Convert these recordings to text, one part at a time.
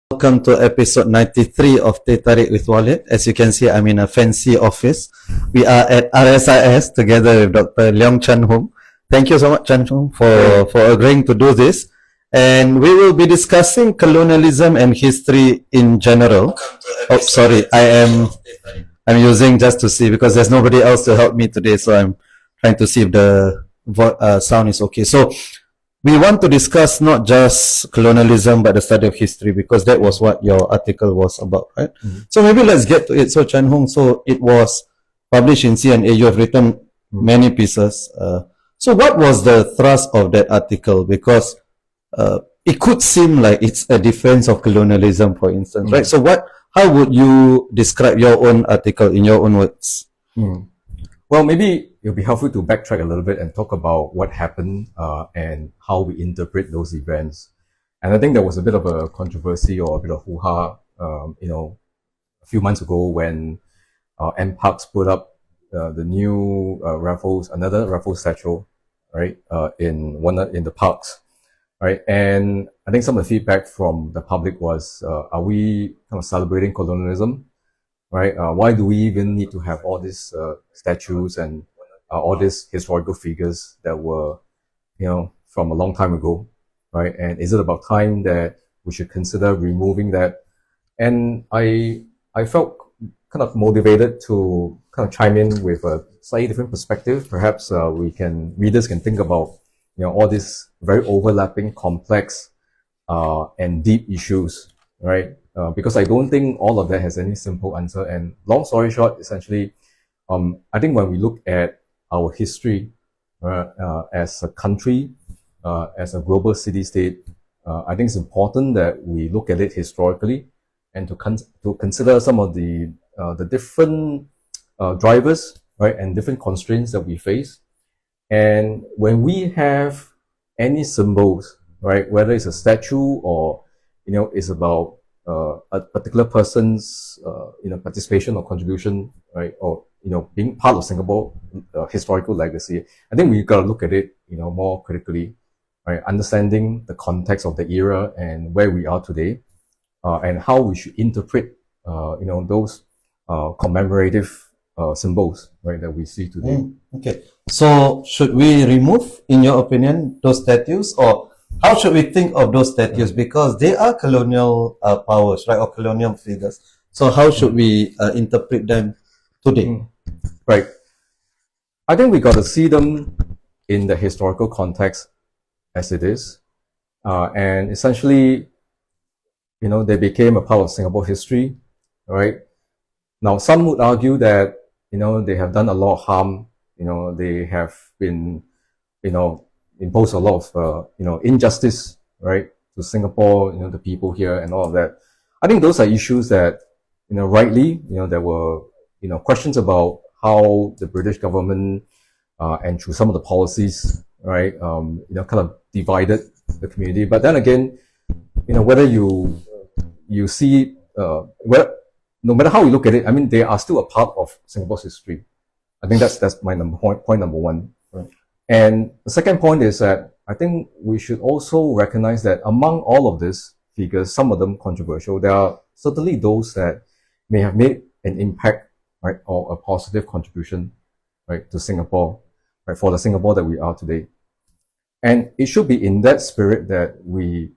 Welcome to episode 93 of Teh Tarik with Walid. As you can see, I'm in a fancy office. We are at RSIS together with Dr. Leong Chan-Hoong. Thank you so much, Chan-Hoong, for agreeing to do this. And we will be discussing colonialism and history in general. Oh, sorry, I'm using just to see because there's nobody else to help me today, so I'm trying to see if the sound is okay. So we want to discuss not just colonialism but the study of history, because that was what your article was about, right? So maybe let's get to it. So Chan-Hoong, so it was published in CNA. You have written many pieces. So what was the thrust of that article? Because it could seem like it's a defense of colonialism, for instance, right? So how would you describe your own article in your own words? Well, maybe it'll be helpful to backtrack a little bit and talk about what happened and how we interpret those events. And I think there was a bit of a controversy or a bit of hoo-ha, a few months ago when M Parks put up the new another Raffles statue, right, in the parks, right? And I think some of the feedback from the public was, are we kind of celebrating colonialism? Right? Why do we even need to have all these statues and all these historical figures that were, from a long time ago, right? And is it about time that we should consider removing that? And I felt kind of motivated to kind of chime in with a slightly different perspective. Perhaps readers can think about, all these very overlapping, complex, and deep issues, right? Because I don't think all of that has any simple answer. And long story short, essentially, I think when we look at our history as a country, as a global city-state, I think it's important that we look at it historically and to consider some of the different drivers, right, and different constraints that we face. And when we have any symbols, right, whether it's a statue or it's about a particular person's participation or contribution, right, or being part of Singapore historical legacy, I think we got to look at it more critically, right, understanding the context of the era and where we are today, and how we should interpret those commemorative symbols, right, that we see today. Okay, so should we remove, in your opinion, those statues, or how should we think of those statues? Because they are colonial powers, right, or colonial figures. So how should we interpret them today? Right. I think we got to see them in the historical context as it is. And essentially, they became a part of Singapore history, right? Now, some would argue that, they have done a lot of harm. They have been, impose a lot of injustice, right, to Singapore, the people here and all of that. I think those are issues that rightly there were questions about how the British government and through some of the policies, right, kind of divided the community. But then again, whether you see no matter how you look at it, I mean, they are still a part of Singapore's history. I think that's my point number one. Right. And the second point is that I think we should also recognize that among all of these figures, some of them controversial, there are certainly those that may have made an impact, right, or a positive contribution, right, to Singapore, right, for the Singapore that we are today. And it should be in that spirit that we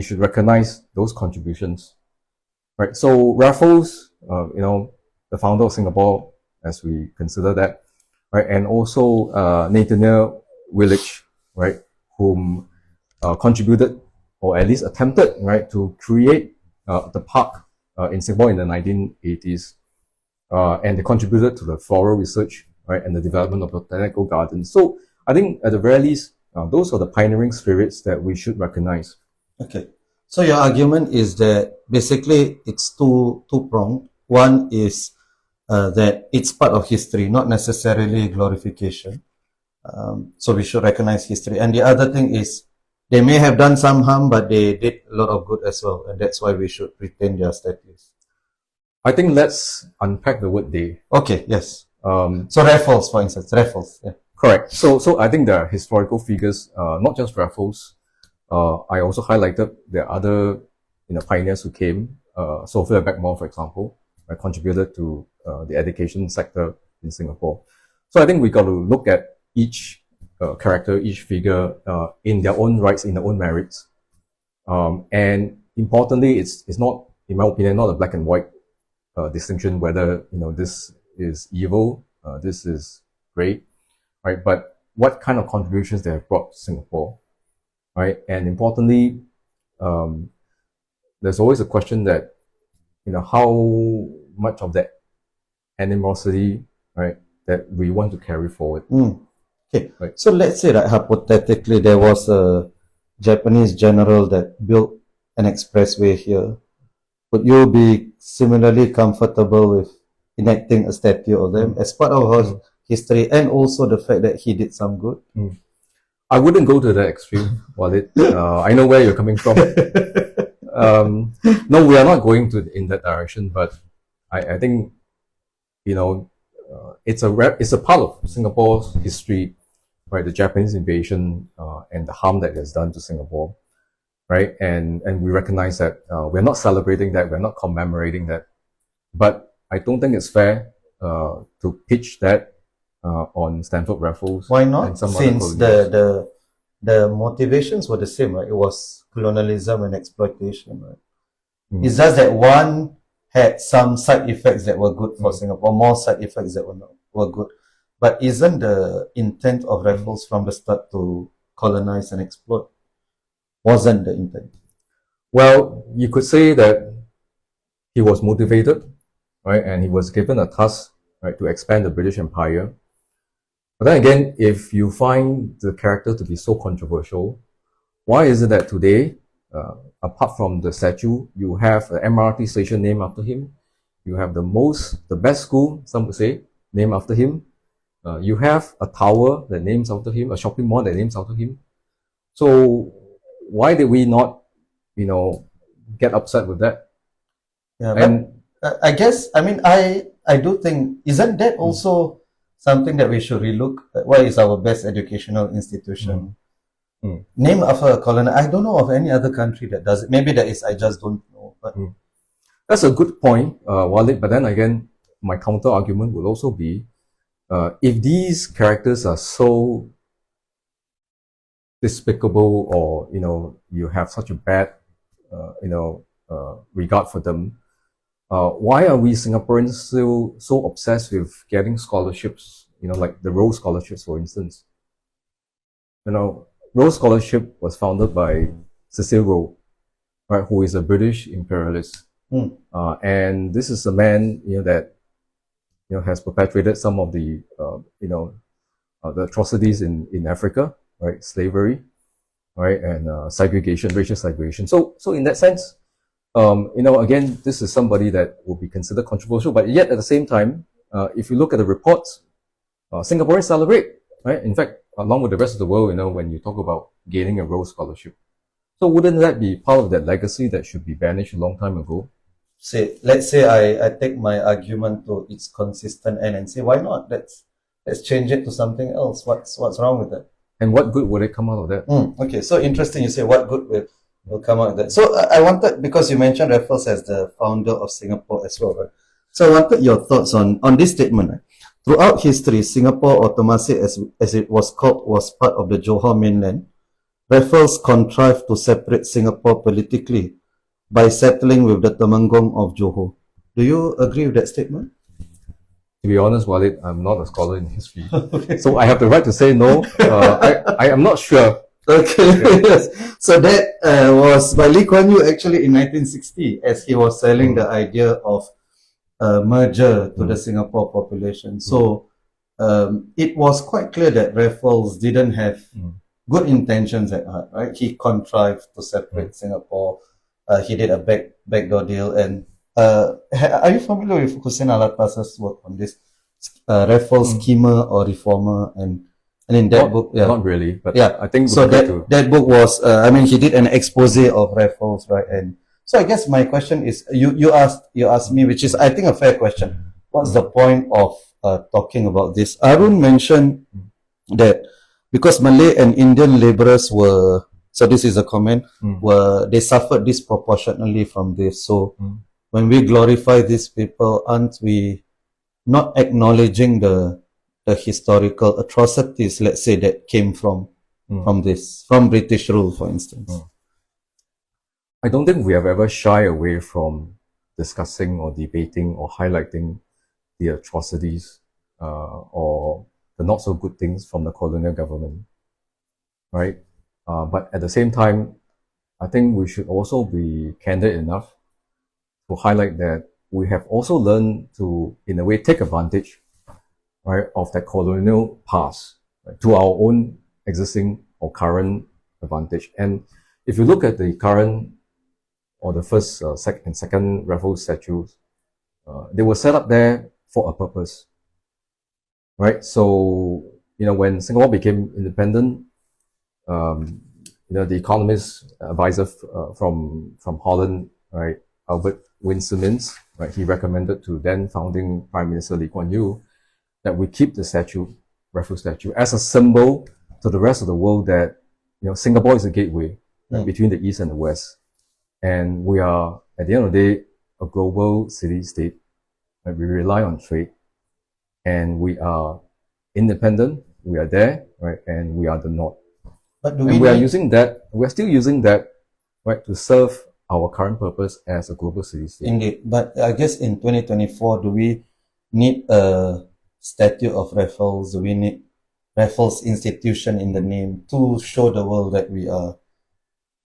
should recognize those contributions, right? So Raffles, the founder of Singapore, as we consider that, right, and also Nathaniel Willich, right, whom contributed or at least attempted, right, to create the park in Singapore in the 1980s, and they contributed to the floral research, right, and the development of botanical gardens. So I think at the very least, those are the pioneering spirits that we should recognize. Okay, so your argument is that basically it's two-pronged. One is that it's part of history, not necessarily glorification. So we should recognize history. And the other thing is they may have done some harm, but they did a lot of good as well. And that's why we should retain their statues. I think let's unpack the word they. Okay, yes. So Raffles, for instance, Raffles. Yeah. Correct. So I think there are historical figures, not just Raffles. I also highlighted the other pioneers who came. Sophia Beckmore, for example, contributed to the education sector in Singapore. So I think we got to look at each character, each figure in their own rights, in their own merits. And importantly, it's not, in my opinion, not a black and white distinction whether this is evil, this is great, right? But what kind of contributions they have brought to Singapore, right? And importantly, there's always a question that how much of that animosity, right, that we want to carry forward. Okay, right. So let's say that hypothetically there was a Japanese general that built an expressway here. Would you be similarly comfortable with enacting a statue of them as part of our history, and also the fact that he did some good? I wouldn't go to that extreme, Walid. I know where you're coming from. No, we are not going in that direction, but I think it's a part of Singapore's history, right? The Japanese invasion and the harm that it's done to Singapore, right? And we recognize that we're not celebrating that, we're not commemorating that, but I don't think it's fair to pitch that on Stanford Raffles. Why not? And some Since other the motivations were the same, right? It was colonialism and exploitation, right? It's just that one had some side effects that were good for Singapore, more side effects that were good. But isn't the intent of Raffles from the start to colonize and exploit? Wasn't the intent? Well, you could say that he was motivated, right? And he was given a task, right, to expand the British Empire. But then again, if you find the character to be so controversial, why is it that today, apart from the statue, you have an MRT station named after him, you have the best school, some would say, named after him, you have a tower that names after him, a shopping mall that names after him. So why did we not, get upset with that? Yeah, and I guess, I do think, isn't that also something that we should relook at? What is our best educational institution? Name after a colony. I don't know of any other country that does it. Maybe there is, I just don't know. But that's a good point, Walid. But then again, my counter argument would also be, if these characters are so despicable, or you have such a bad regard for them, why are we Singaporeans still so obsessed with getting scholarships, like the Rose Scholarships, for instance? Rose Scholarship was founded by Cecil Roe, right, who is a British imperialist. And this is a man, that has perpetrated some of the the atrocities in Africa, right? Slavery, right? And segregation, racial segregation. So in that sense, again, this is somebody that will be considered controversial, but yet at the same time, if you look at the reports, Singaporeans celebrate, right? In fact, along with the rest of the world, when you talk about gaining a Rose Scholarship. So wouldn't that be part of that legacy that should be banished a long time ago? Let's say I take my argument to its consistent end and say, why not? Let's change it to something else. What's wrong with that? And what good would it come out of that? Okay, so interesting. You say what good will come out of that. So I wanted, because you mentioned Raffles as the founder of Singapore as well, right? So I wanted your thoughts on this statement, right? Throughout history, Singapore, or Temasek as it was called, was part of the Johor mainland. Raffles contrived to separate Singapore politically by settling with the Temenggung of Johor. Do you agree with that statement? To be honest, Walid, I'm not a scholar in history. So I have the right to say no. I am not sure. Okay, yes. So that was by Lee Kuan Yew actually in 1960, as he was selling the idea of merger to the Singapore population. So it was quite clear that Raffles didn't have good intentions at heart, right? He contrived to separate Singapore. He did a backdoor deal. And are you familiar with Hussein Alatas's work on this? Raffles schemer or reformer, and in that book, not really, but yeah, I think so. That book was, he did an expose of Raffles, right? And so I guess my question is, you asked me, which is I think a fair question. What's the point of talking about this? Arun mentioned that because Malay and Indian laborers were So this is a comment Mm. where they suffered disproportionately from this. So Mm. when we glorify these people, aren't we not acknowledging the historical atrocities, let's say, that came from from British rule, for instance? Mm. I don't think we have ever shy away from discussing or debating or highlighting the atrocities or the not so good things from the colonial government, right? But at the same time, I think we should also be candid enough to highlight that we have also learned to, in a way, take advantage, right, of that colonial past, right, to our own existing or current advantage. And if you look at the current or the first and second Raffles statues, they were set up there for a purpose, right? So, when Singapore became independent, the economist advisor from Holland, right, Albert Winsemans, right, he recommended to then founding Prime Minister Lee Kuan Yew that we keep the Raffles statue, as a symbol to the rest of the world that Singapore is a gateway, right, between the East and the West, and we are, at the end of the day, a global city-state. Right? We rely on trade, and we are independent. We are there, right, and we are the North. But we are still using that, right, to serve our current purpose as a global city-state. Indeed. But I guess in 2024, do we need a statue of Raffles? Do we need Raffles institution in the name to show the world that we are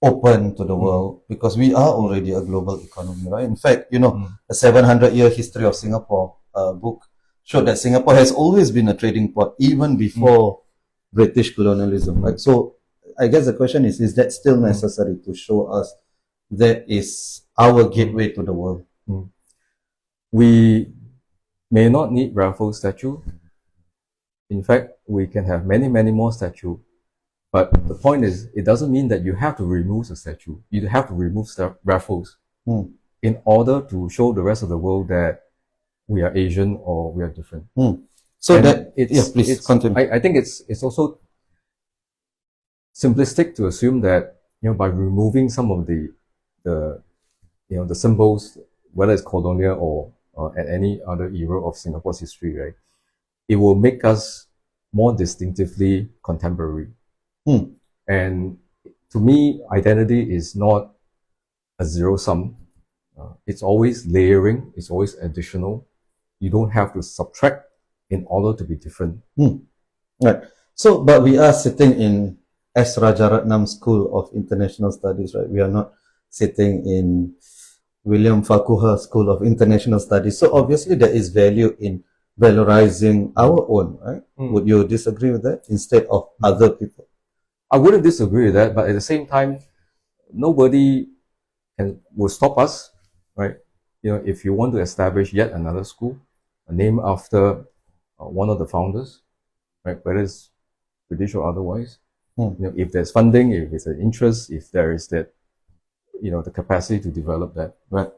open to the world? Because we are already a global economy, right? In fact, the 700-year history of Singapore book showed that Singapore has always been a trading port, even before British colonialism, right? So I guess the question is that still necessary to show us that is our gateway to the world? We may not need Raffles statue. In fact, we can have many, many more statues. But the point is, it doesn't mean that you have to remove the statue. You have to remove Raffles in order to show the rest of the world that we are Asian or we are different. So please continue. I think it's also simplistic to assume that by removing some of the symbols, whether it's colonial or at any other era of Singapore's history, right, it will make us more distinctively contemporary. And to me, identity is not a zero sum. It's always layering. It's always additional. You don't have to subtract in order to be different. Right. So, but we are sitting in S. Rajaratnam School of International Studies, right? We are not sitting in William Farquhar School of International Studies. So obviously there is value in valorizing our own, right? Would you disagree with that instead of other people? I wouldn't disagree with that, but at the same time, nobody will stop us, right? If you want to establish yet another school, named after one of the founders, right, whether it's British or otherwise, if there's funding, if there's an interest, if there is that, the capacity to develop that, right?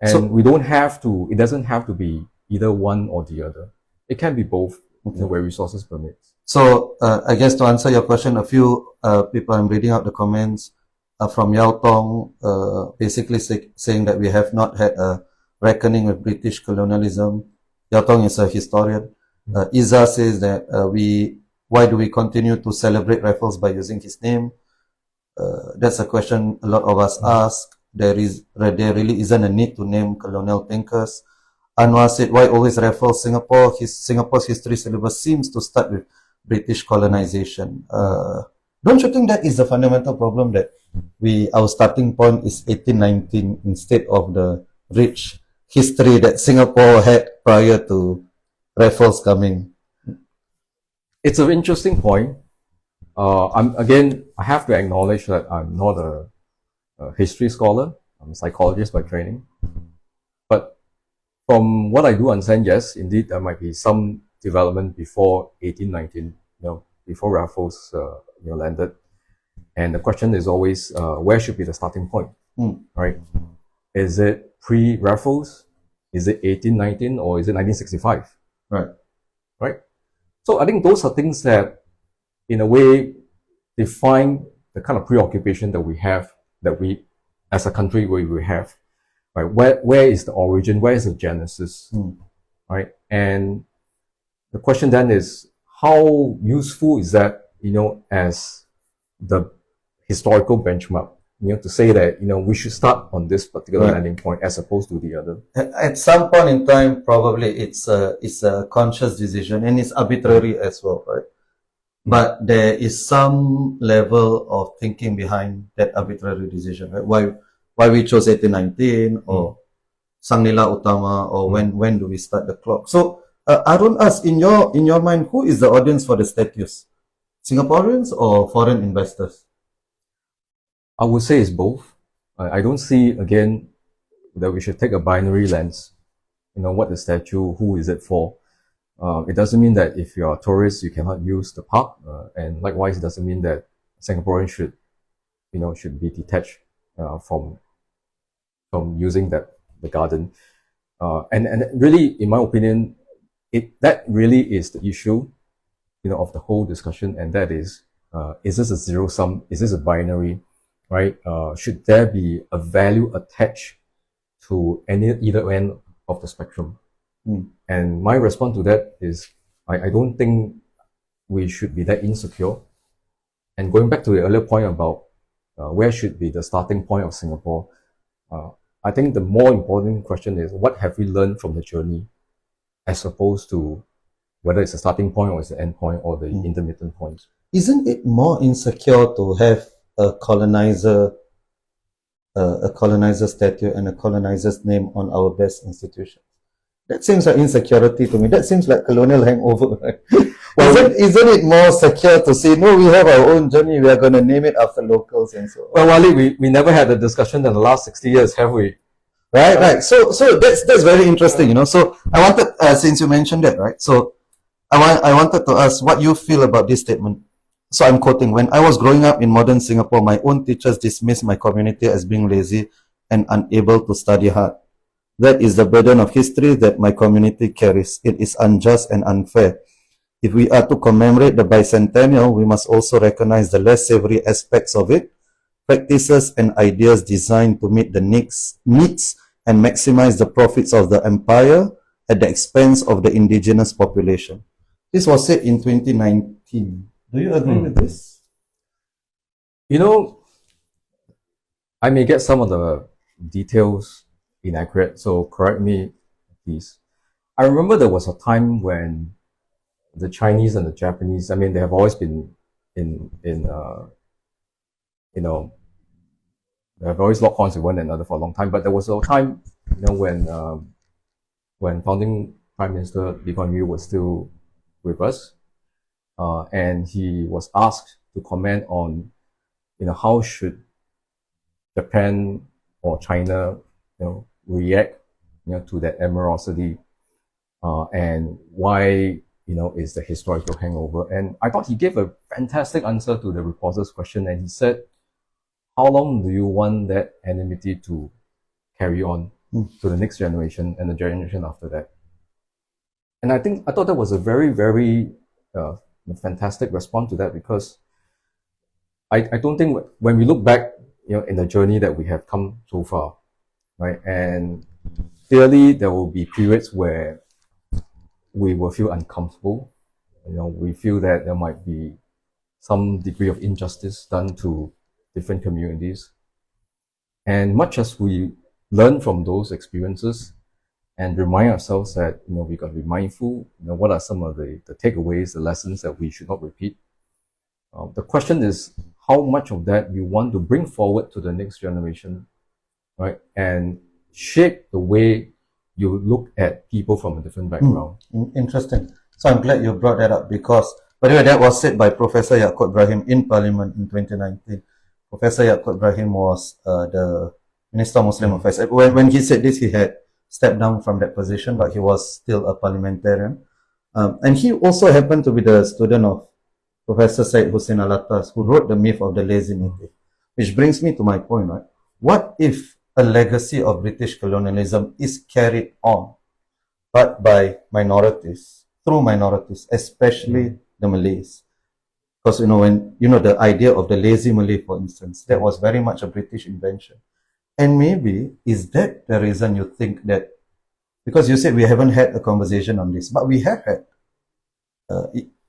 And so, we don't have to. It doesn't have to be either one or the other. It can be both, where resources permit. So I guess to answer your question, a few people, I'm reading out the comments from Yao Tong, basically saying that we have not had a reckoning with British colonialism. Yao Tong is a historian. Iza says that why do we continue to celebrate Raffles by using his name? That's a question a lot of us ask. There really isn't a need to name colonial thinkers. Anwar said, why always Raffles? Singapore's history syllabus seems to start with British colonization. Don't you think that is the fundamental problem, that our starting point is 1819 instead of the rich history that Singapore had prior to Raffles coming? It's an interesting point. I have to acknowledge that I'm not a history scholar. I'm a psychologist by training. But from what I do understand, yes, indeed, there might be some development before 1819, before Raffles, landed. And the question is always, where should be the starting point, right? Is it pre-Raffles? Is it 1819 or is it 1965? Right? So I think those are things that, in a way, define the kind of preoccupation that we have, that we, as a country, we have, right? Where is the origin? Where is the genesis, right? And the question then is, how useful is that, as the historical benchmark, to say that, we should start on this particular landing point as opposed to the other. At some point in time, probably it's a conscious decision and it's arbitrary as well, right? But there is some level of thinking behind that arbitrary decision, right? Why we chose 1819 or Sang Nila Utama, or when do we start the clock? So Arun asks, in your mind, who is the audience for the statues? Singaporeans or foreign investors? I would say it's both. I don't see, again, that we should take a binary lens. What the statue, who is it for? It doesn't mean that if you're a tourist, you cannot use the park. And likewise, it doesn't mean that Singaporeans should be detached from using the garden. And really, in my opinion, that really is the issue, of the whole discussion. And that is this a zero sum? Is this a binary? Right? Should there be a value attached to either end of the spectrum? And my response to that is, I don't think we should be that insecure. And going back to the earlier point about where should be the starting point of Singapore, I think the more important question is, what have we learned from the journey, as opposed to whether it's a starting point or it's an end point or the intermittent points. Isn't it more insecure to have a colonizer statue and a colonizer's name on our best institutions? That seems like insecurity to me. That seems like colonial hangover, right? Isn't it more secure to say, no, we have our own journey, we are going to name it after locals and so on? Well, Walid, we never had a discussion in the last 60 years, have we? Right. So that's very interesting, So I wanted, since you mentioned that, right? So I wanted to ask what you feel about this statement. So I'm quoting, when I was growing up in modern Singapore, my own teachers dismissed my community as being lazy and unable to study hard. That is the burden of history that my community carries. It is unjust and unfair. If we are to commemorate the bicentennial, we must also recognize the less savory aspects of it, practices and ideas designed to meet the needs and maximize the profits of the empire at the expense of the indigenous population. This was said in 2019. Do you agree with this? I may get some of the details inaccurate, so correct me, please. I remember there was a time when the Chinese and the Japanese, they have always been they have always locked horns with one another for a long time, but there was a time, when founding Prime Minister Lee Kuan Yew was still with us, and he was asked to comment on, how should Japan or China, react, to that amorosity, and why, is the historical hangover. And I thought he gave a fantastic answer to the reporter's question, and he said, how long do you want that enmity to carry on to the next generation and the generation after that? And I thought that was a very, very fantastic response to that, because I don't think when we look back, in the journey that we have come so far, right? And clearly there will be periods where we will feel uncomfortable. We feel that there might be some degree of injustice done to different communities. And much as we learn from those experiences and remind ourselves that, we got to be mindful, what are some of the takeaways, the lessons that we should not repeat. The question is how much of that you want to bring forward to the next generation, right? And shape the way you look at people from a different background. Interesting. So I'm glad you brought that up, because, by the way, that was said by Professor Yaacob Ibrahim in Parliament in 2019. Professor Yaacob Ibrahim was the Minister of Muslim Affairs. When he said this, he had stepped down from that position, but he was still a parliamentarian. And he also happened to be the student of Professor Syed Hussein Alatas, who wrote The Myth of the Lazy Native. Which brings me to my point, right? What if a legacy of British colonialism is carried on, but by minorities, through minorities, especially the Malays? Because, when, the idea of the lazy Malay, for instance, that was very much a British invention. And maybe, is that the reason you think that, because you said we haven't had a conversation on this, but we have had.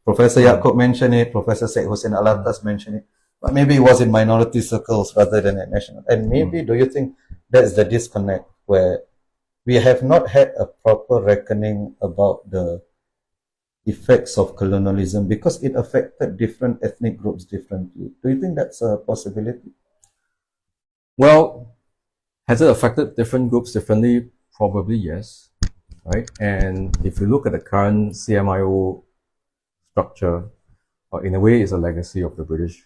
Professor Yaakob mentioned it, Professor Syed Hussein Alatas mentioned it, but maybe it was in minority circles rather than at national. And maybe, do you think that's the disconnect where we have not had a proper reckoning about the effects of colonialism because it affected different ethnic groups differently? Do you think that's a possibility? Well, has it affected different groups differently? Probably yes, right? And if you look at the current CMIO structure, in a way, it's a legacy of the British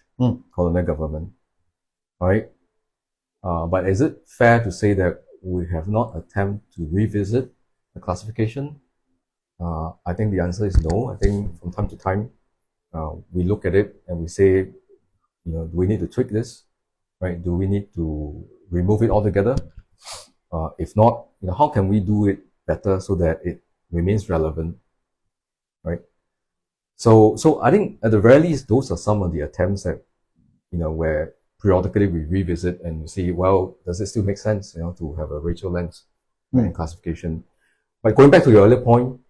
colonial government, right? But is it fair to say that we have not attempted to revisit the classification? I think the answer is no. I think from time to time, we look at it and we say, do we need to tweak this, right? Do we need to remove it altogether? If not, how can we do it better so that it remains relevant, right? So I think at the very least, those are some of the attempts that, where periodically we revisit and see, well, does it still make sense, to have a racial lens and classification? But going back to your earlier point,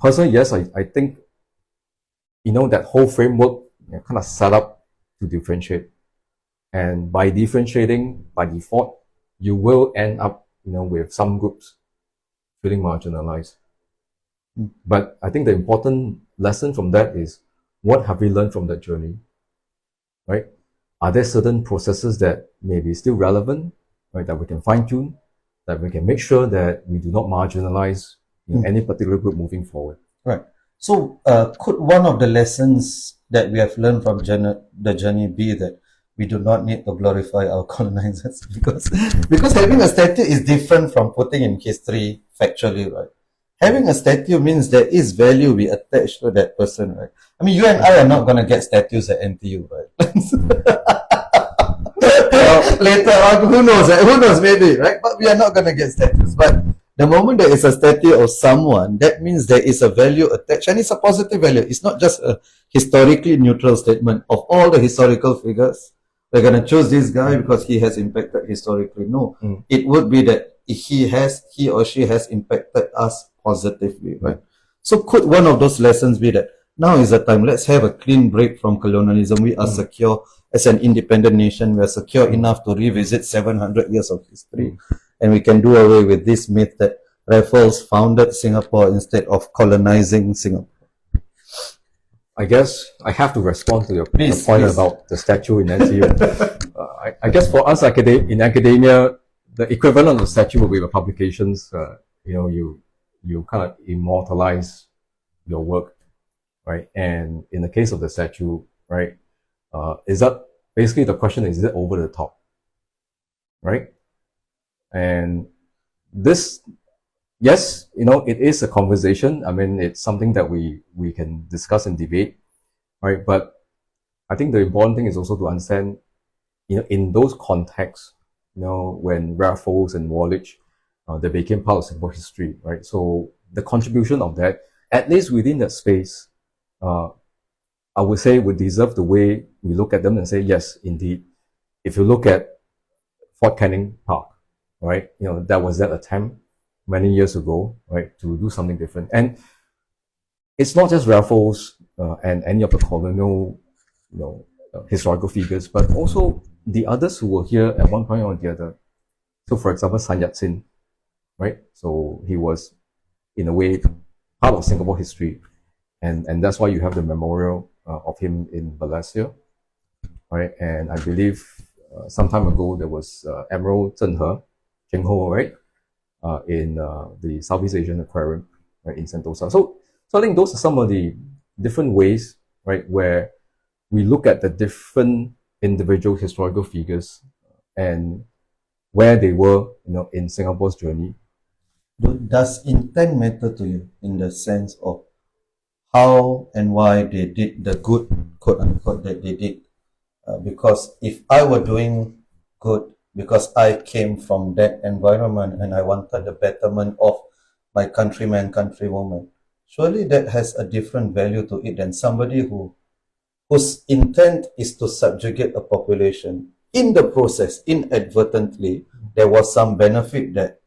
personally, yes, I think, that whole framework kind of set up to differentiate. And by differentiating, by default, you will end up, with some groups feeling marginalized. But I think the important lesson from that is, what have we learned from that journey, right? Are there certain processes that may be still relevant, right, that we can fine-tune, that we can make sure that we do not marginalize any particular group moving forward? Right. So, could one of the lessons that we have learned from the journey be that we do not need to glorify our colonizers because having a statue is different from putting in history factually, right? Having a statue means there is value we attach to that person, right? I mean, you and I are not going to get statues at NTU, right? Later on, who knows, maybe, right? But we are not going to get statues. But the moment there is a statue of someone, that means there is a value attached, and it's a positive value. It's not just a historically neutral statement of all the historical figures. We're going to choose this guy because he has impacted historically. No, it would be that he or she has impacted us positively, right? So could one of those lessons be that now is the time, let's have a clean break from colonialism. We are secure as an independent nation. We are secure enough to revisit 700 years of history. And we can do away with this myth that Raffles founded Singapore instead of colonizing Singapore. I guess I have to respond to your point about the statue in NTU. I guess for us in academia, the equivalent of the statue will be the publications. You kind of immortalize your work, right? And in the case of the statue, right, is that basically the question is it over the top, right? And this, yes, it is a conversation. I mean, it's something that we can discuss and debate, right? But I think the important thing is also to understand, in those contexts, when Raffles and Walid, they became part of Singapore history, right? So the contribution of that, at least within that space, I would say would deserve the way we look at them and say, yes, indeed. If you look at Fort Canning Park, right, that was that attempt many years ago, right, to do something different. And it's not just Raffles and any of the colonial, historical figures, but also the others who were here at one point or the other. So, for example, Sun Yat-sen, right? So he was, in a way, part of Singapore history, and that's why you have the memorial of him in Malaysia, right? And I believe some time ago there was Admiral Chan-Hoong, right? In the Southeast Asian Aquarium, right, in Sentosa. So I think those are some of the different ways, right, where we look at the different individual historical figures and where they were, in Singapore's journey. Does intent matter to you in the sense of how and why they did the good, quote unquote, that they did? Because if I were doing good because I came from that environment and I wanted the betterment of my countryman, countrywoman, surely that has a different value to it than somebody who whose intent is to subjugate a population. In the process, inadvertently, there was some benefit that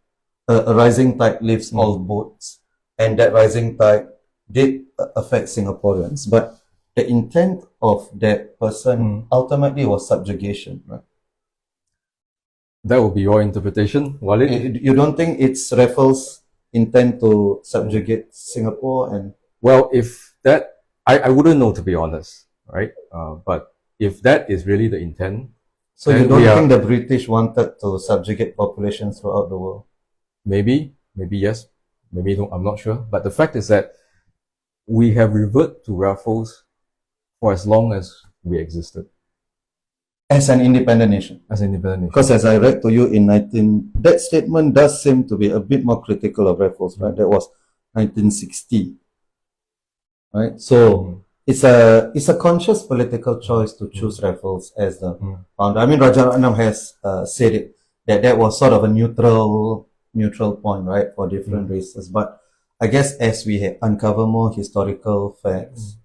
a rising tide lifts all boats, and that rising tide did affect Singaporeans. But the intent of that person ultimately was subjugation, right? That would be your interpretation, Walid? You don't think it's Raffles' intent to subjugate Singapore? And Well, if that, I wouldn't know, to be honest, right? But if that is really the intent, so you then don't we are- think the British wanted to subjugate populations throughout the world? maybe yes, maybe no, I'm not sure. But the fact is that we have reverted to Raffles for as long as we existed As an independent nation. as an independent nation. Because as I read to you in that statement does seem to be a bit more critical of Raffles, right? That was 1960, right? So it's a conscious political choice to choose Raffles as the founder. I mean, Rajaratnam has said it, that was sort of a neutral point, right, for different races. But I guess as we uncover more historical facts,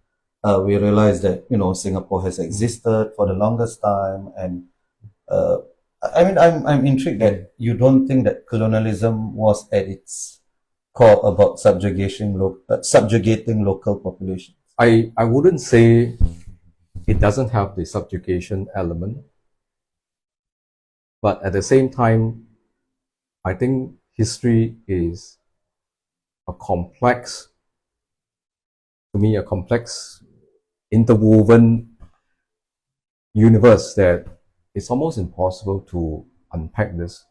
we realize that, you know, Singapore has existed for the longest time. And I mean, I'm intrigued that you don't think that colonialism was at its core about subjugating local populations. I wouldn't say it doesn't have the subjugation element, but at the same time, I think history is a complex, interwoven universe that it's almost impossible to unpack this.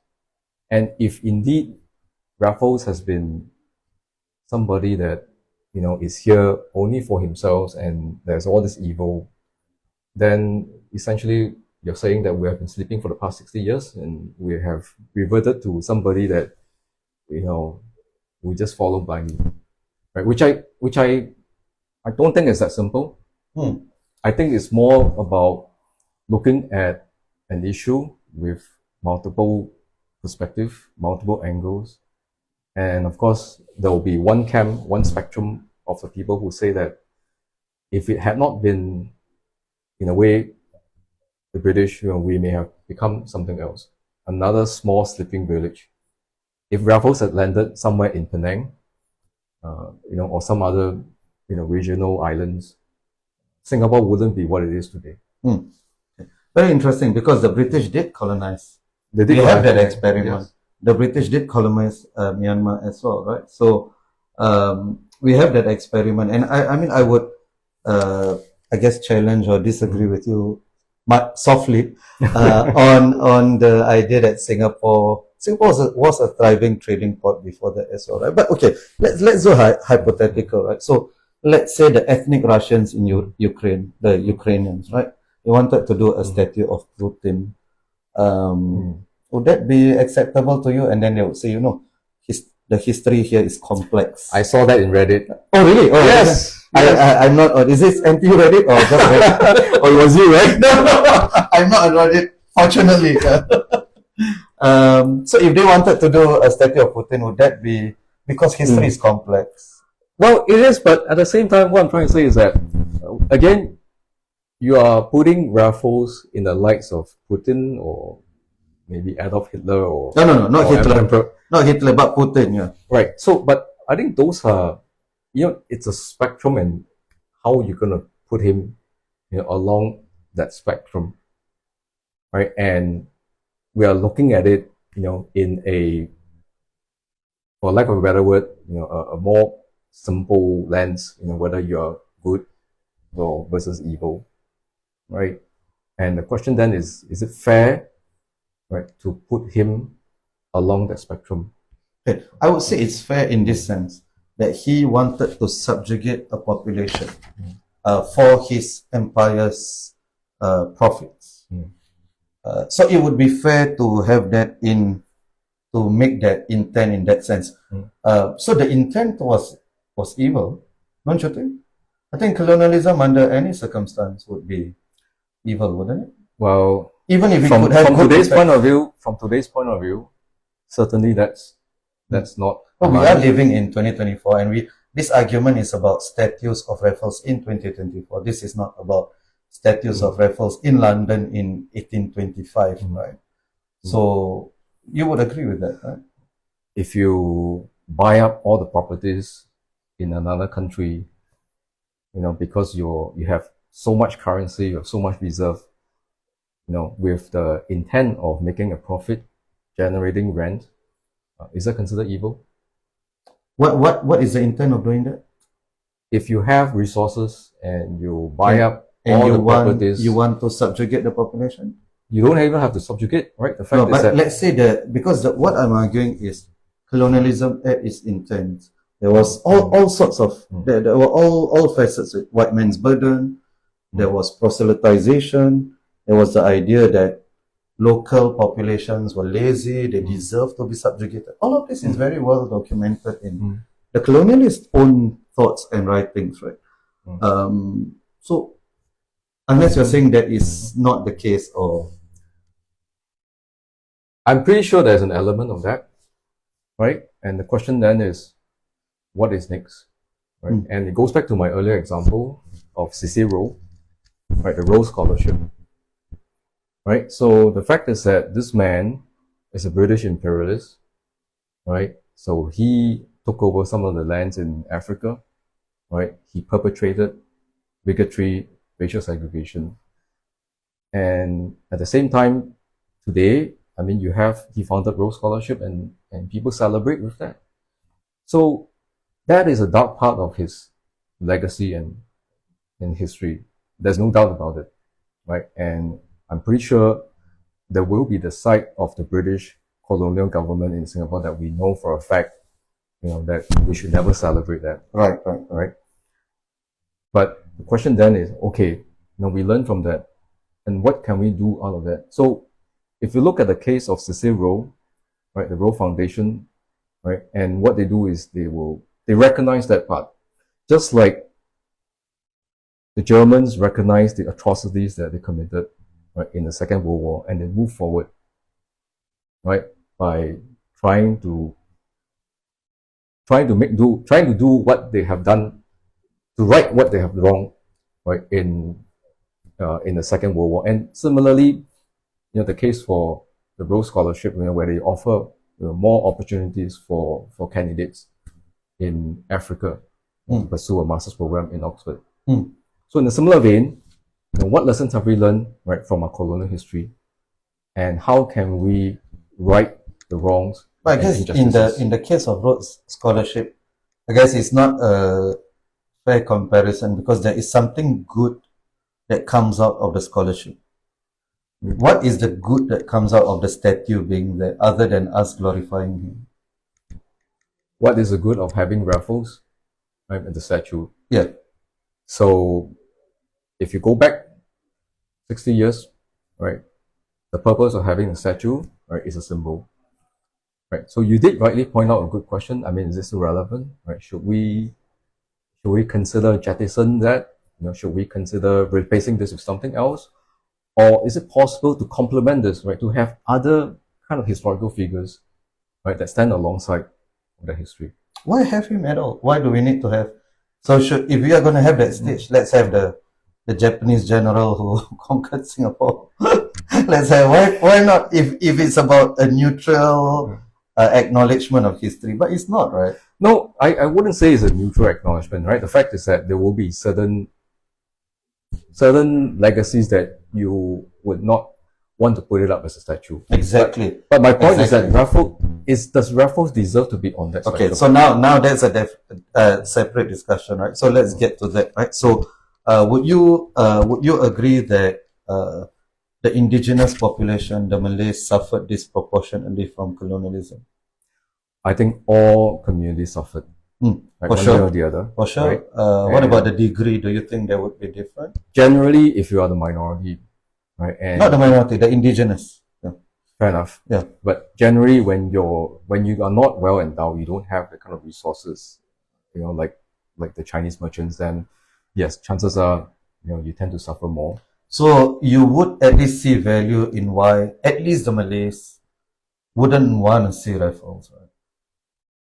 And if indeed Raffles has been somebody that, you know, is here only for himself and there's all this evil, then essentially you're saying that we have been sleeping for the past 60 years and we have reverted to somebody that, you know, we just follow blindly, right? Which I don't think is that simple. I think it's more about looking at an issue with multiple perspectives, multiple angles. And of course, there will be one camp, one spectrum of the people who say that if it had not been, in a way, the British, you know, we may have become something else. Another small sleeping village. If Raffles had landed somewhere in Penang, you know, or some other, you know, regional islands, Singapore wouldn't be what it is today. Very interesting, because the British did colonize. They have that experiment. Yes. The British did colonize Myanmar as well, right? So we have that experiment, and I mean, I would, I guess, challenge or disagree with you, but softly, on the idea that Singapore was a thriving trading port before that as well, right? But okay, let's go hypothetical, right? So let's say the ethnic Russians in Ukraine, the Ukrainians, right? They wanted to do a statue of Putin. Would that be acceptable to you? And then they would say, you know, the history here is complex. I saw that in Reddit. Oh, really? Oh, Yes. I'm not. Is this anti-Reddit or just Reddit? Or was you, right? No, I'm not on Reddit, fortunately. So if they wanted to do a statue of Putin, would that be, because history is complex? Well, it is, but at the same time, what I'm trying to say is that, again, you are putting Raffles in the likes of Putin or maybe Adolf Hitler or... No, not or Hitler. Emperor. Not Hitler, but Putin, yeah. Right. So, but I think those are, you know, it's a spectrum, and how you're going to put him, you know, along that spectrum, right? And we are looking at it, you know, in a, for lack of a better word, you know, a more simple lens, you know, whether you're good or versus evil, right? And the question then is it fair, right, to put him along that spectrum? Okay. I would say it's fair in this sense that he wanted to subjugate a population for his empire's profits. So it would be fair to have that to make that intent in that sense. So the intent was evil, don't you think? I think colonialism under any circumstance would be evil, wouldn't it? Well, even if it from could have good today's effects. from today's point of view, certainly that's not. But we are living in 2024, and this argument is about statues of Raffles in 2024. This is not about statues of Raffles in London in 1825, right? So you would agree with that, right? If you buy up all the properties in another country, because you have so much currency, you have so much reserve, with the intent of making a profit, generating rent, is that considered evil? What is the intent of doing that? If you have resources and you buy up And all you the properties, you want to subjugate the population? you don't even have to subjugate, right? The fact No, is but that let's say that because what I'm arguing is colonialism at its intent. There was all sorts of there were all facets. White man's burden. There was proselytization. There was the idea that local populations were lazy. They deserve to be subjugated. All of this is very well documented in the colonialists' own thoughts and writings, right? So unless you're saying that is not the case, or I'm pretty sure there's an element of that, right? And the question then is, what is next, right? And it goes back to my earlier example of Cicero, right? The Rose Scholarship, right? So the fact is that this man is a British imperialist, right? So he took over some of the lands in Africa, right? He perpetrated bigotry, racial segregation. And at the same time, today, he founded Rose Scholarship and people celebrate with that. So that is a dark part of his legacy and history. There's no doubt about it, right? And I'm pretty sure there will be the side of the British colonial government in Singapore that we know for a fact, that we should never celebrate that. Right. But the question then is, okay, we learn from that, and what can we do out of that? So if you look at the case of Cicero, right, the Roe Foundation, right, and what they do is they recognize that part. Just like the Germans recognized the atrocities that they committed, right, in the Second World War, and they move forward, right, by trying to do what they have done, to right what they have wrong, right, in the Second World War. And similarly, the case for the Rose Scholarship, where they offer more opportunities for candidates in Africa to pursue a master's program in Oxford. So in a similar vein, what lessons have we learned, right, from our colonial history, and how can we right the wrongs? But I guess in the case of Rhodes Scholarship, I guess it's not a fair comparison because there is something good that comes out of the scholarship. What is the good that comes out of the statue being there, other than us glorifying him? What is the good of having Raffles, right, at the statue? Yeah. So if you go back 60 years, right, the purpose of having a statue, right, is a symbol. Right. So you did rightly point out a good question. Is this relevant? Right? Should we consider jettison that? Should we consider replacing this with something else? Or is it possible to complement this, right? To have other kind of historical figures, right, that stand alongside the history. Why have him at all? Why do we need to have? So if we are going to have that stage, let's have the Japanese general who conquered Singapore. Let's have, why not? If it's about a neutral acknowledgement of history, but it's not, right? No, I wouldn't say it's a neutral acknowledgement, right? The fact is that there will be certain legacies that you would not want to put it up as a statue. Exactly. But my point is that does Raffles deserve to be on that statue? Okay, so now that's a separate discussion, right? So let's get to that, right? So would you agree that the indigenous population, the Malays, suffered disproportionately from colonialism? I think all communities suffered. For one sure. way or the other. For sure. Right? What about the degree? Do you think that would be different? Generally, if you are the minority, right? And not the minority, the indigenous. Yeah. Fair enough. Yeah. But generally, when you are not well endowed, you don't have the kind of resources, like the Chinese merchants, then yes, chances are, you tend to suffer more. So you would at least see value in why at least the Malays wouldn't want to see Raffles, right?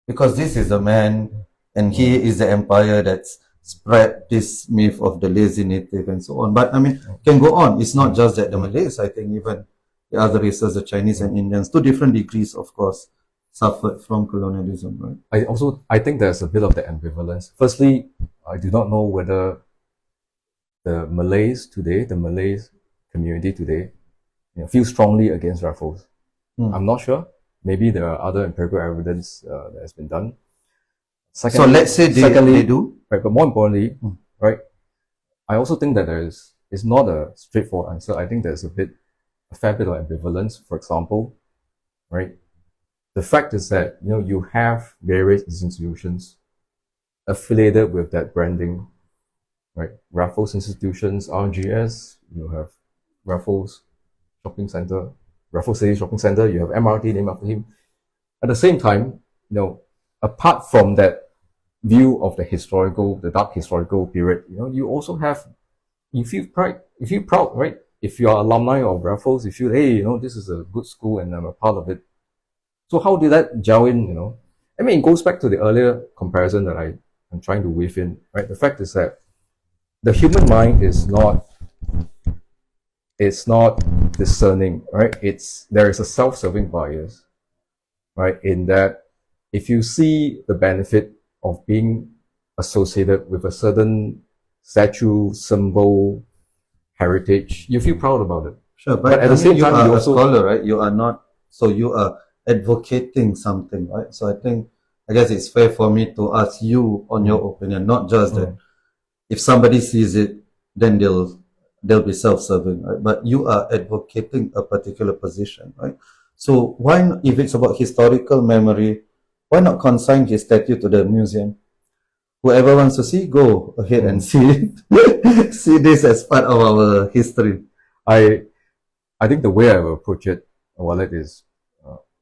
Because this is a man, and he is the empire that's spread this myth of the lazy native and so on. But I mean, can go on. It's not just that the Malays, I think even the other races, the Chinese and Indians, to different degrees, of course, suffered from colonialism, right? I think there's a bit of the ambivalence. Firstly, I do not know whether the Malays today, the Malays community today, feel strongly against Raffles. I'm not sure. Maybe there are other empirical evidence that has been done. So let's say they do. Right, but more importantly, right, I also think that it's not a straightforward answer. I think there's a fair bit of ambivalence. For example, right, the fact is that you have various institutions affiliated with that branding, right? Raffles institutions, RGS, you have Raffles Shopping Center, Raffles City Shopping Center, you have MRT named after him. At the same time, apart from that view of the dark historical period, you also have, you feel proud, right? If you are alumni of Raffles, you feel, hey, this is a good school and I'm a part of it. So how did that gel in, I mean, it goes back to the earlier comparison that I'm trying to weave in, right? The fact is that the human mind is not discerning, right? There is a self-serving bias, right? In that if you see the benefit of being associated with a certain statue, symbol, heritage, you feel proud about it. Sure, but at the same time, you are you a also scholar, right? You are not, so you are advocating something, right? So I guess it's fair for me to ask you on your opinion, not just that if somebody sees it, then they'll be self-serving, right? But you are advocating a particular position, right? So why not, if it's about historical memory, why not consign his statue to the museum? Whoever wants to see, go ahead and see it. See this as part of our history. I think the way I will approach it, Walid, is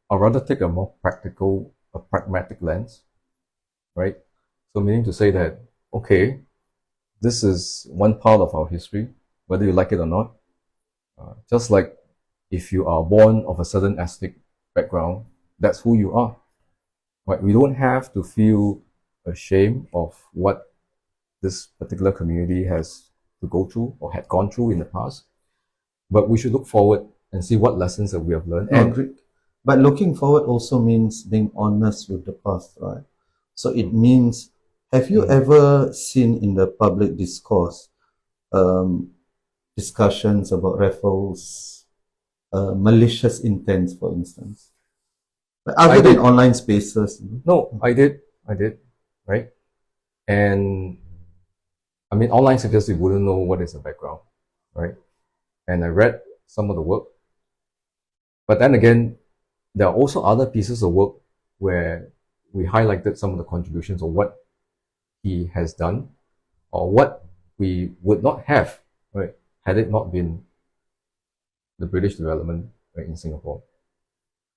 I'd rather take a more pragmatic lens, right? So meaning to say that, okay, this is one part of our history, whether you like it or not. Just like if you are born of a certain ethnic background, that's who you are. Right? We don't have to feel ashamed of what this particular community has to go through or had gone through in the past. But we should look forward and see what lessons that we have learned. But looking forward also means being honest with the past, right? So it means, have you ever seen in the public discourse discussions about Raffles' malicious intents, for instance? Other than online spaces. No, I did, right? And I mean, online spaces, you wouldn't know what is the background, right? And I read some of the work. But then again, there are also other pieces of work where we highlighted some of the contributions of what he has done or what we would not have, right, had it not been the British development, right, in Singapore.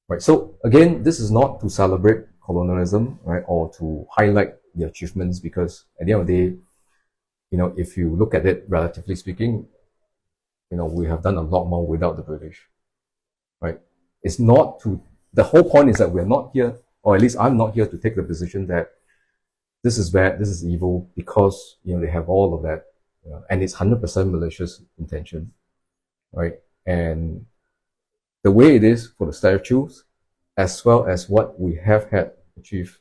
Right. So again, this is not to celebrate colonialism, right, or to highlight the achievements, because at the end of the day, if you look at it relatively speaking, we have done a lot more without the British, right? It's not the whole point is that we're not here, or at least I'm not here to take the position that this is bad, this is evil, because, they have all of that, and it's 100% malicious intention, right? And the way it is for the statues, as well as what we have had achieved,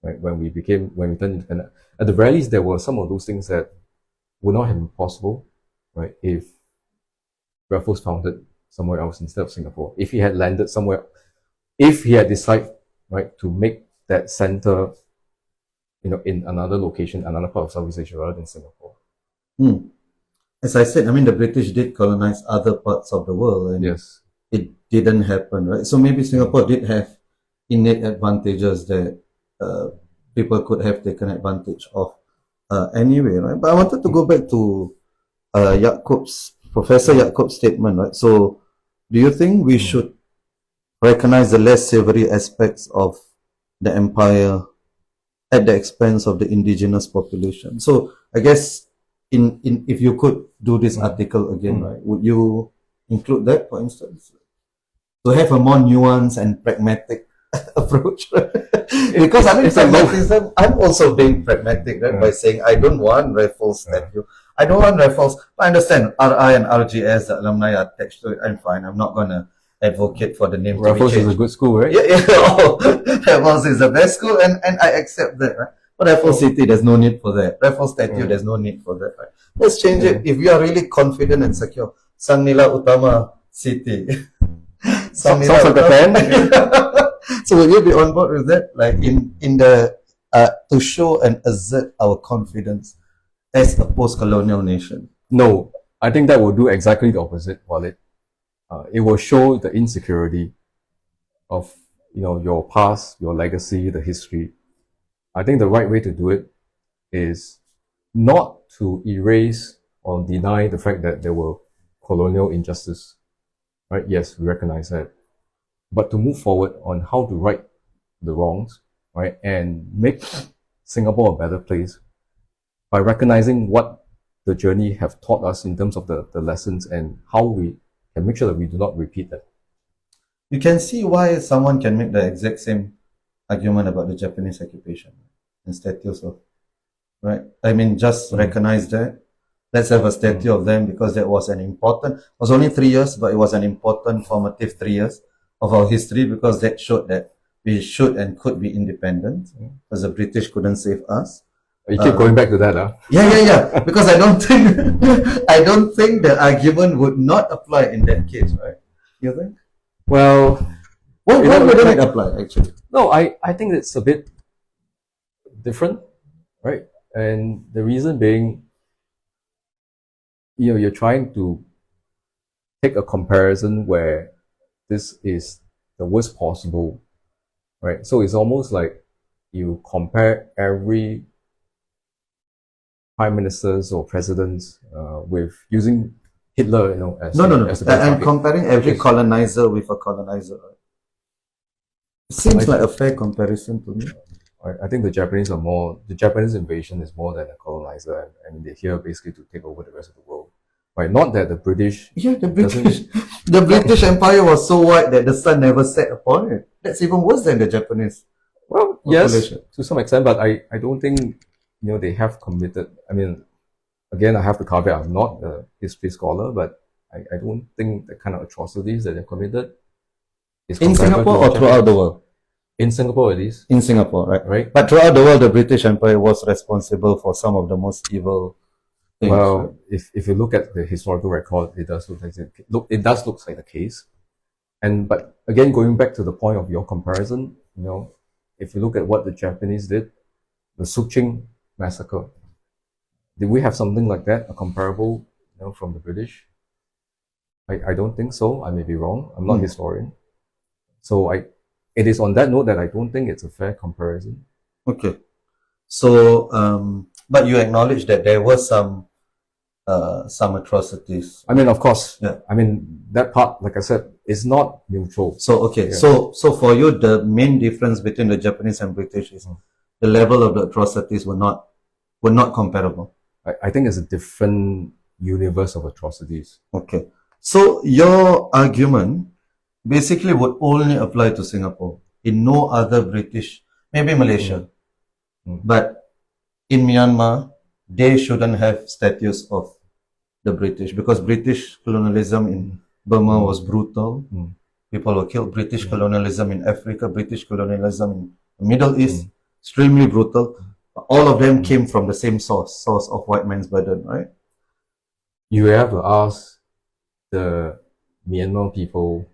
right, when we turned independent. At the very least, there were some of those things that would not have been possible, right, if Raffles founded somewhere else instead of Singapore. If he had landed somewhere, if he had decided, right, to make that center, in another location, another part of Southeast Asia rather than Singapore. As I said, I mean, the British did colonize other parts of the world, and yes, it didn't happen, right? So maybe Singapore did have innate advantages that people could have taken advantage of anyway, right? But I wanted to go back to Professor Yaakov's statement, right? So do you think we should recognize the less savory aspects of the empire at the expense of the indigenous population? So I guess if you could do this article again, right, would you include that, for instance, to have a more nuanced and pragmatic approach. Because I mean, it's a low- pragmatism, I'm also being pragmatic, right? By saying I don't want Raffles statue. I don't want Raffles. I understand RI and RGS, the alumni are attached to it. I'm fine. I'm not gonna advocate for the name to be Raffles is changed. a good school, right? Yeah, oh, Raffles is the best school, and I accept that, right? But Raffles City, there's no need for that. Raffles statue, there's no need for that, right? Let's change it. If we are really confident and secure, Sang Nila Utama City. Sang Nila Sounds like a Utama. So will you be on board with that? Like in the to show and assert our confidence as a post-colonial nation. No, I think that will do exactly the opposite, Walid. It will show the insecurity of your past, your legacy, the history. I think the right way to do it is not to erase or deny the fact that there were colonial injustice. Right? Yes, we recognize that. But to move forward on how to right the wrongs, right, and make Singapore a better place by recognizing what the journey have taught us in terms of the lessons and how we can make sure that we do not repeat that. You can see why someone can make the exact same argument about the Japanese occupation and statues of, right? I mean, just recognize that. Let's have a statue of them because that was it was only 3 years, but it was an important formative 3 years of our history because that showed that we should and could be independent because the British couldn't save us. You keep going back to that, huh? Yeah. Because I don't think the argument would not apply in that case, right? You think? Well, Why wouldn't it apply actually? no, I think it's a bit different, right? And the reason being, you're trying to take a comparison where this is the worst possible, right? So it's almost like you compare every prime ministers or presidents with using Hitler, as No. as the I'm comparing every colonizer with a colonizer. Right? It seems like a fair comparison to me. I think the Japanese invasion is more than a colonizer, and they're here basically to take over the rest of the world. Right? Not that the British. Yeah, the British Empire was so wide that the sun never set upon it. That's even worse than the Japanese. Well, yes, to some extent, but I don't think they have committed. I mean, again, I have to caveat, I'm not a history scholar, but I don't think the kind of atrocities that they've committed is In Singapore or throughout the world? In Singapore, at least. In Singapore, right? Right. But throughout the world, the British Empire was responsible for some of the most evil things. Well, right? if you look at the historical record, it does look like the case. But again, going back to the point of your comparison, if you look at what the Japanese did, the Suqing massacre, did we have something like that, a comparable, from the British? I don't think so. I may be wrong. I'm not a historian. So it is on that note that I don't think it's a fair comparison. Okay. So, but you acknowledge that there were some atrocities. I mean, of course. Yeah. I mean, that part, like I said, is not neutral. So, okay. Yeah. So for you, the main difference between the Japanese and British is the level of the atrocities were not comparable. I think it's a different universe of atrocities. Okay. So your argument basically would only apply to Singapore. In no other British, maybe Malaysia, but in Myanmar, they shouldn't have statues of the British because British colonialism in Burma was brutal. People were killed. British colonialism in Africa, British colonialism in the Middle East, extremely brutal. All of them came from the same source of white man's burden, right? You have to ask the Myanmar people,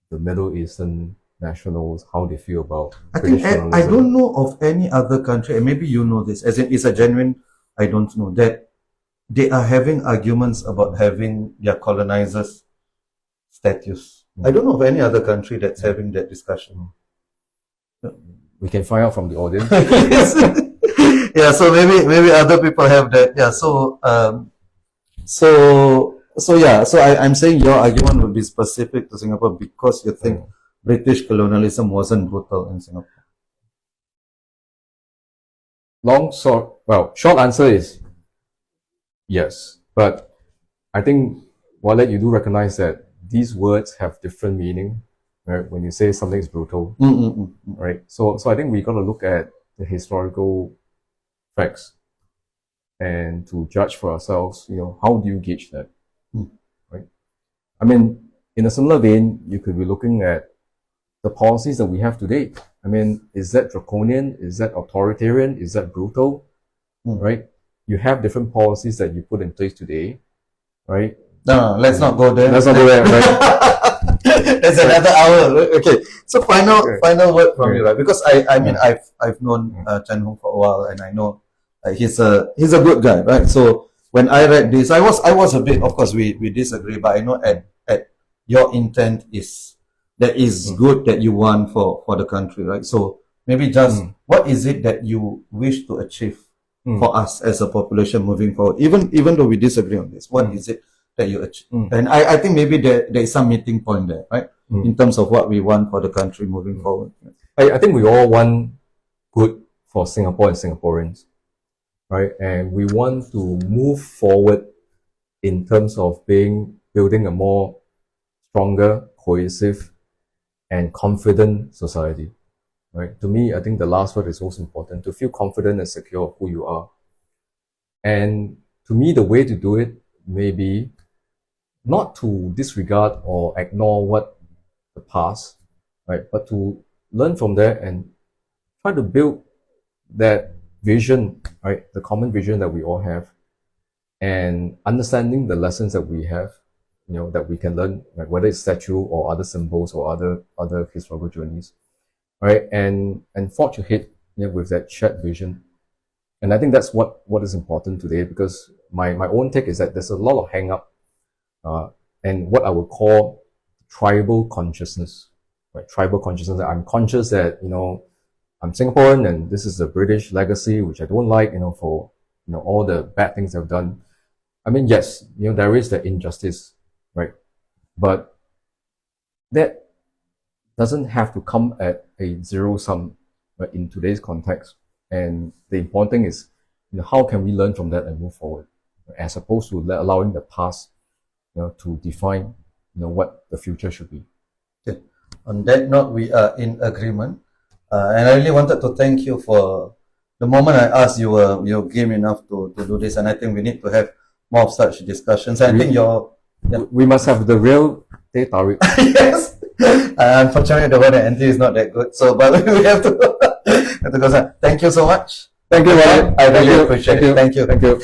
the Middle Eastern nationals, how they feel about British colonialism. I don't know of any other country, and maybe you know this, as in it's a genuine, I don't know, that they are having arguments about having their colonizers statues. I don't know of any other country that's having that discussion. We can find out from the audience. Yeah, so maybe other people have that. Yeah, so I'm saying your argument would be specific to Singapore because you think British colonialism wasn't brutal in Singapore. Short answer is yes. But I think, Walid, you do recognize that these words have different meaning right? When you say something is brutal, right? So I think we got to look at the historical facts and to judge for ourselves, how do you gauge that, right? I mean, in a similar vein, you could be looking at the policies that we have today. I mean, is that draconian? Is that authoritarian? Is that brutal? Right? You have different policies that you put in place today, right? No, let's not go there. Let's not go there, right? There's another hour. Okay. So final word from you, right? Because I mean I've known Chan-Hoong for a while, and I know he's a good guy, right? So when I read this, I was a bit, of course we disagree, but I know at your intent is that is good that you want for the country, right? So maybe just what is it that you wish to achieve for us as a population moving forward? Even though we disagree on this, what is it that you achieve? And I think maybe there is some meeting point there, right? In terms of what we want for the country moving forward. I think we all want good for Singapore and Singaporeans, right? And we want to move forward in terms of building a more stronger, cohesive, and confident society, right? To me, I think the last word is most important, to feel confident and secure of who you are. And to me, the way to do it may be not to disregard or ignore what the past, right? But to learn from there and try to build that vision, right? The common vision that we all have, and understanding the lessons that we have, that we can learn, like whether it's statue or other symbols or other historical journeys, right? And forge ahead with that shared vision. And I think that's what is important today, because my own take is that there's a lot of hang up and what I would call tribal consciousness, right? Tribal consciousness that I'm conscious that, I'm Singaporean and this is the British legacy, which I don't like, for, all the bad things I've done. I mean, yes, there is that injustice, right? But that doesn't have to come at a zero sum, right, in today's context. And the important thing is, how can we learn from that and move forward, as opposed to allowing the past, to define, what the future should be. Okay. On that note, we are in agreement. And I really wanted to thank you for the moment I asked you were game enough to do this. And I think we need to have more of such discussions. I think we must have the real Teh Tarik. Yes. Unfortunately, the one at NT is not that good. So, but we have to go. Thank you so much. Thank you, Walid. I really appreciate it. Thank you. Thank you.